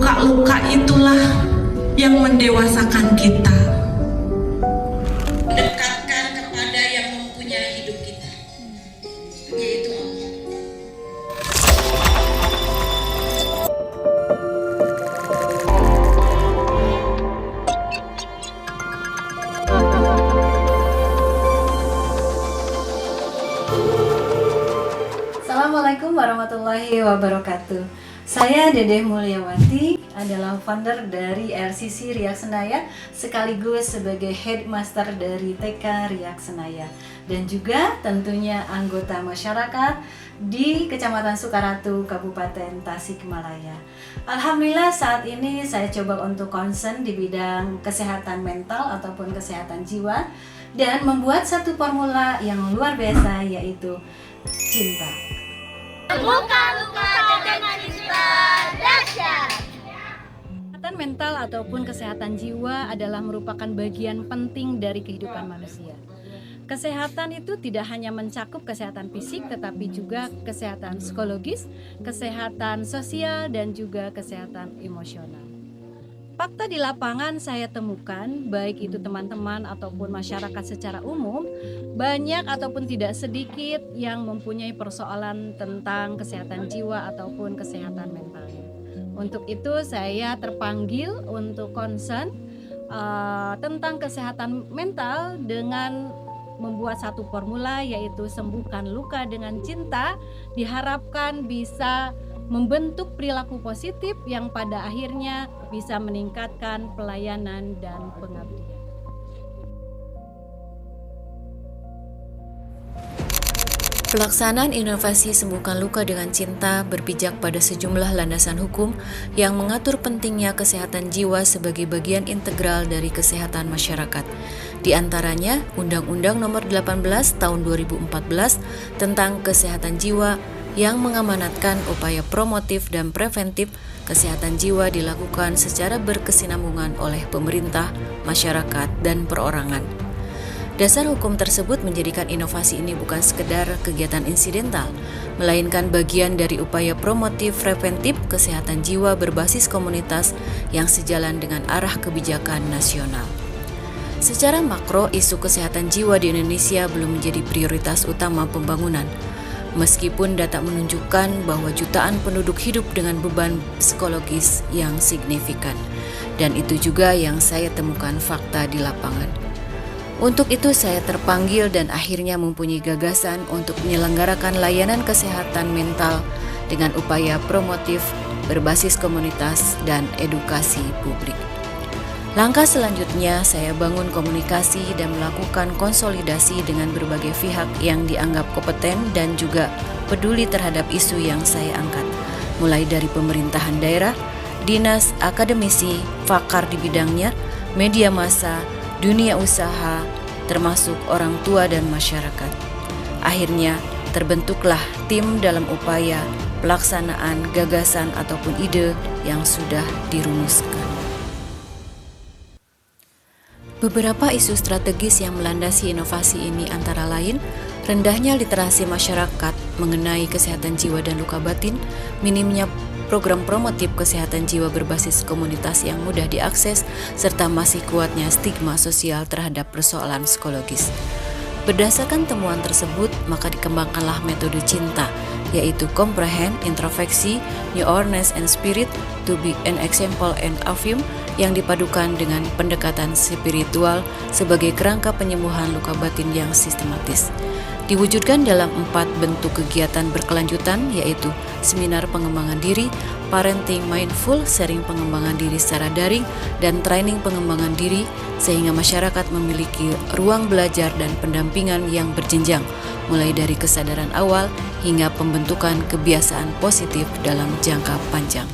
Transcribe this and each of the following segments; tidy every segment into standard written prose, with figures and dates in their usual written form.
luka-luka itulah yang mendewasakan kita. Dekatkan kepada yang mempunyai hidup kita, yaitu Allah. Assalamualaikum warahmatullahi wabarakatuh. Saya Dedeh Mulyawati, adalah founder dari RCC Riak Senaya, sekaligus sebagai headmaster dari TK Riak Senaya, dan juga tentunya anggota masyarakat di Kecamatan Sukaratu, Kabupaten Tasikmalaya. Alhamdulillah saat ini saya coba untuk concern di bidang kesehatan mental ataupun kesehatan jiwa dan membuat satu formula yang luar biasa, yaitu cinta. Sembuhkan luka dengan cinta dahsyat. Kesehatan mental ataupun kesehatan jiwa adalah merupakan bagian penting dari kehidupan manusia. Kesehatan itu tidak hanya mencakup kesehatan fisik, tetapi juga kesehatan psikologis, kesehatan sosial, dan juga kesehatan emosional. Fakta di lapangan saya temukan, baik itu teman-teman ataupun masyarakat secara umum, banyak ataupun tidak sedikit yang mempunyai persoalan tentang kesehatan jiwa ataupun kesehatan mentalnya. Untuk itu saya terpanggil untuk concern tentang kesehatan mental dengan membuat satu formula, yaitu sembuhkan luka dengan cinta. Diharapkan bisa membentuk perilaku positif yang pada akhirnya bisa meningkatkan pelayanan dan pengabdian. Pelaksanaan inovasi Sembuhkan Luka dengan Cinta berpijak pada sejumlah landasan hukum yang mengatur pentingnya kesehatan jiwa sebagai bagian integral dari kesehatan masyarakat. Di antaranya, Undang-Undang Nomor 18 Tahun 2014 tentang Kesehatan Jiwa yang mengamanatkan upaya promotif dan preventif kesehatan jiwa dilakukan secara berkesinambungan oleh pemerintah, masyarakat, dan perorangan. Dasar hukum tersebut menjadikan inovasi ini bukan sekedar kegiatan insidental, melainkan bagian dari upaya promotif preventif kesehatan jiwa berbasis komunitas yang sejalan dengan arah kebijakan nasional. Secara makro, isu kesehatan jiwa di Indonesia belum menjadi prioritas utama pembangunan. Meskipun data menunjukkan bahwa jutaan penduduk hidup dengan beban psikologis yang signifikan, dan itu juga yang saya temukan fakta di lapangan. Untuk itu saya terpanggil dan akhirnya mempunyai gagasan untuk menyelenggarakan layanan kesehatan mental dengan upaya promotif berbasis komunitas dan edukasi publik. Langkah selanjutnya, saya bangun komunikasi dan melakukan konsolidasi dengan berbagai pihak yang dianggap kompeten dan juga peduli terhadap isu yang saya angkat, mulai dari pemerintahan daerah, dinas, akademisi, pakar di bidangnya, media massa, dunia usaha, termasuk orang tua dan masyarakat. Akhirnya, terbentuklah tim dalam upaya pelaksanaan gagasan ataupun ide yang sudah dirumuskan. Beberapa isu strategis yang melandasi inovasi ini antara lain rendahnya literasi masyarakat mengenai kesehatan jiwa dan luka batin, minimnya program promotif kesehatan jiwa berbasis komunitas yang mudah diakses, serta masih kuatnya stigma sosial terhadap persoalan psikologis. Berdasarkan temuan tersebut, maka dikembangkanlah metode cinta, yaitu comprehend, introspeksi, new awareness and spirit, to be an example and affirm, yang dipadukan dengan pendekatan spiritual sebagai kerangka penyembuhan luka batin yang sistematis. Diwujudkan dalam 4 bentuk kegiatan berkelanjutan, yaitu seminar pengembangan diri, parenting mindful, sharing pengembangan diri secara daring, dan training pengembangan diri, sehingga masyarakat memiliki ruang belajar dan pendampingan yang berjenjang, mulai dari kesadaran awal hingga pembentukan kebiasaan positif dalam jangka panjang.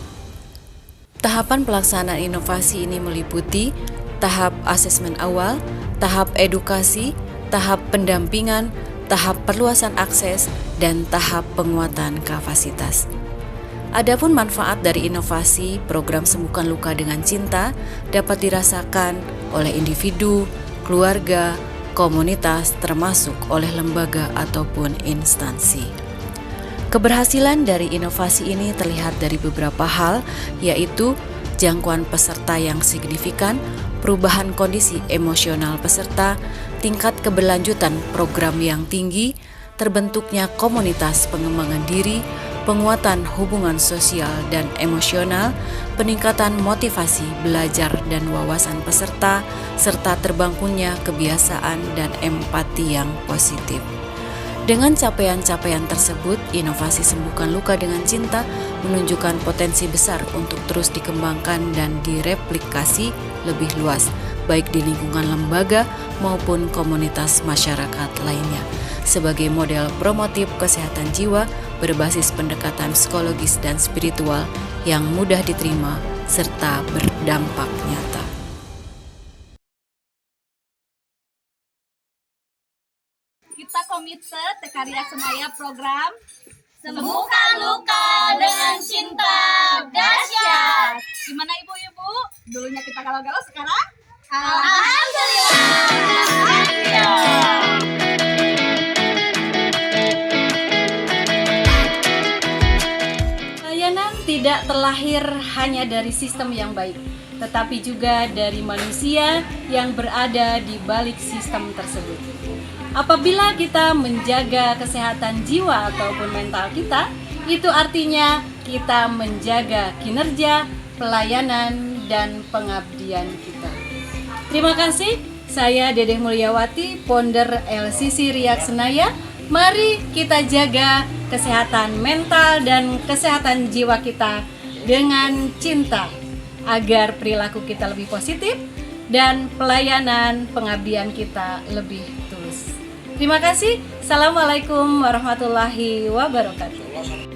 Tahapan pelaksanaan inovasi ini meliputi tahap asesmen awal, tahap edukasi, tahap pendampingan, tahap perluasan akses, dan tahap penguatan kapasitas. Adapun manfaat dari inovasi program Sembuhkan Luka dengan Cinta dapat dirasakan oleh individu, keluarga, komunitas, termasuk oleh lembaga ataupun instansi. Keberhasilan dari inovasi ini terlihat dari beberapa hal, yaitu jangkauan peserta yang signifikan, perubahan kondisi emosional peserta, tingkat keberlanjutan program yang tinggi, terbentuknya komunitas pengembangan diri, penguatan hubungan sosial dan emosional, peningkatan motivasi belajar dan wawasan peserta, serta terbangunnya kebiasaan dan empati yang positif. Dengan capaian-capaian tersebut, inovasi Sembuhkan Luka dengan Cinta menunjukkan potensi besar untuk terus dikembangkan dan direplikasi lebih luas, baik di lingkungan lembaga maupun komunitas masyarakat lainnya, sebagai model promotif kesehatan jiwa berbasis pendekatan psikologis dan spiritual yang mudah diterima serta berdampak nyata. Kita komited Karya Semaya program Sembuhkan luka dengan cinta dahsyat. Gimana ibu-ibu? Dulunya kita galau-galau, sekarang Layanan tidak terlahir hanya dari sistem yang baik, tetapi juga dari manusia yang berada di balik sistem tersebut. Apabila kita menjaga kesehatan jiwa ataupun mental kita, itu artinya kita menjaga kinerja, pelayanan, dan pengabdian kita. Terima kasih, saya Dedeh Mulyawati, founder LCC Riak Senaya. Mari kita jaga kesehatan mental dan kesehatan jiwa kita dengan cinta, agar perilaku kita lebih positif dan pelayanan pengabdian kita lebih tulus. Terima kasih. Assalamualaikum warahmatullahi wabarakatuh.